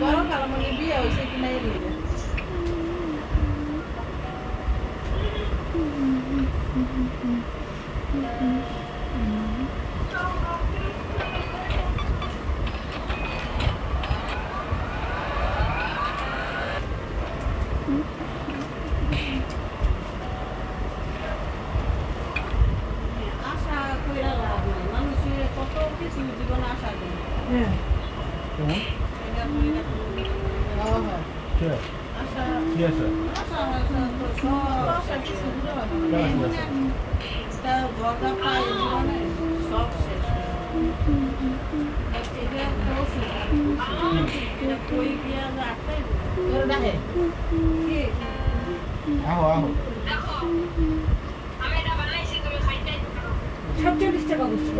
Boro kalau mau nibi ya bisa kena ini. Asa kira lah, manusia kotor কিছু জীবন আশা করে। হ্যাঁ এটা কইরা হ্যাঁ কে আশা কি আছে আশা আশা তো সব কিছু দূরে হয়। তা বড় পায় জীবনে সব শেষ। এটা তো এটা কই গিয়া রাখতে তোর ডাহে কি আহো আহো সবচেয়ে 20 টাকা বলছিল